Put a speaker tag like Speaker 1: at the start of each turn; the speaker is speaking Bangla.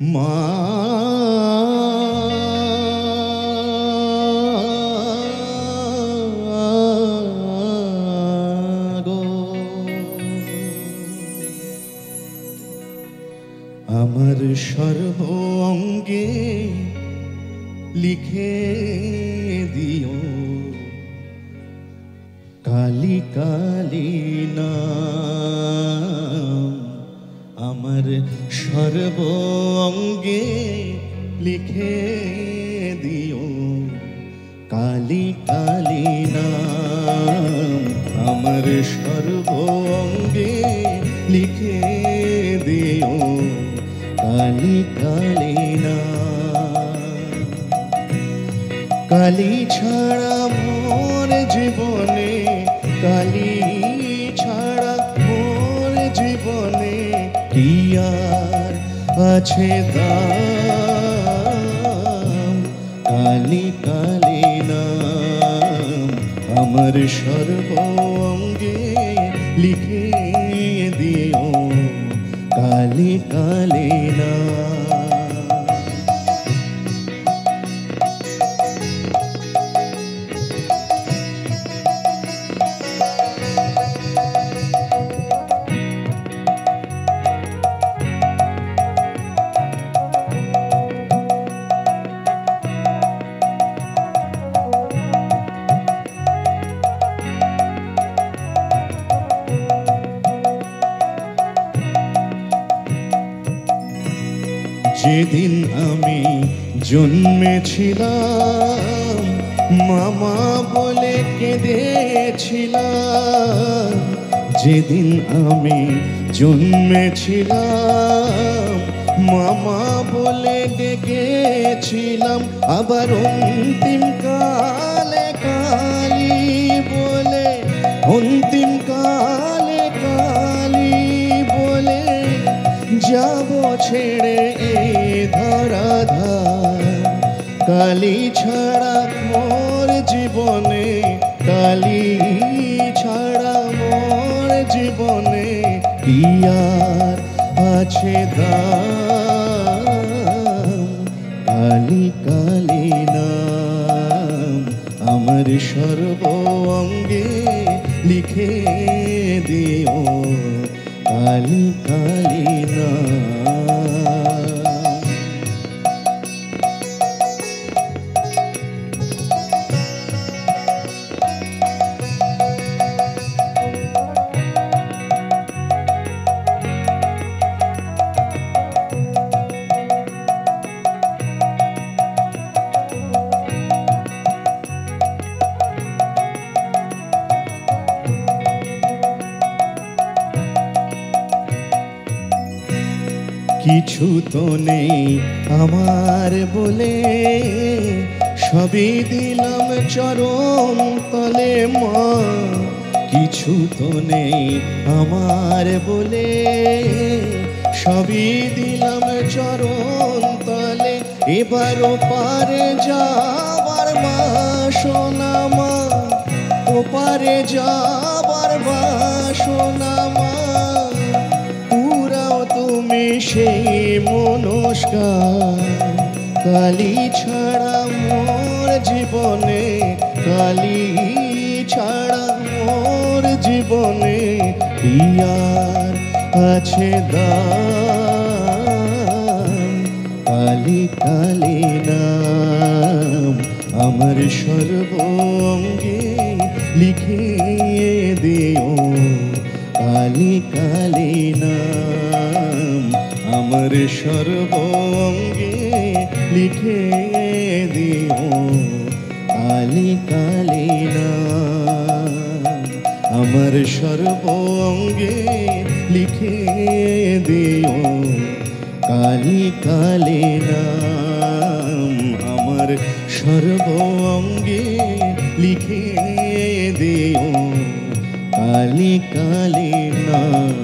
Speaker 1: মা গো, আমার সর্ব অঙ্গে লিখে দিও কালী কালী নাম। আমার সর্ব অঙ্গে লিখে দিও কালী কালী নাম। আমার সর্ব অঙ্গে লিখে দিও কালী কালী নাম। কালী ছাড়া মোর জীবনে, কালী ছাড়া মোর জীবনে কি আর আছে দাম। কালী কালী নাম আমার সর্ব অঙ্গে লিখে দিও কালী কালী নাম। যেদিন আমি জন্মেছিলাম মামা বলে কেঁদেছিলাম। যেদিন আমি জন্মেছিলাম মামা বলে ডেকেছিলাম। আবার অন্তিম কালে কালী বলে, অন্তিম কালে কালী বলে যাব ছেড়ে এই ধরাধার। কালী ছাড়া মোর জীবনে, কালী ছাড়া মোর জীবনে কি আর আছে দাম। কালী কালী নাম আমার সর্ব অঙ্গে লিখে দিও কালী কালী নাম। কিছু তো নেই আমার বলে, সবই দিলাম চরণ তলে মা। কিছু তো নেই আমার বলে, সবই দিলাম চরণ তলে। এবারও পারে যাবার মা সোনা মা, ও পারে যাবার মা সোনা মা। তুমি সেই মনস্কার। কালী ছাড়া মোর জীবনে, কালী ছাড়া মোর জীবনে কি আর আছে দাম। কালী কালী নাম আমার সর্ব অঙ্গে লিখে দিও কালী কালী নাম। আমার সর্ব অঙ্গে লিখে দিও কালী কালী নাম। আমার সর্ব অঙ্গে লিখে দিও কালী কালী নাম। আমার সর্ব অঙ্গে লিখে দিও কালী কালী নাম।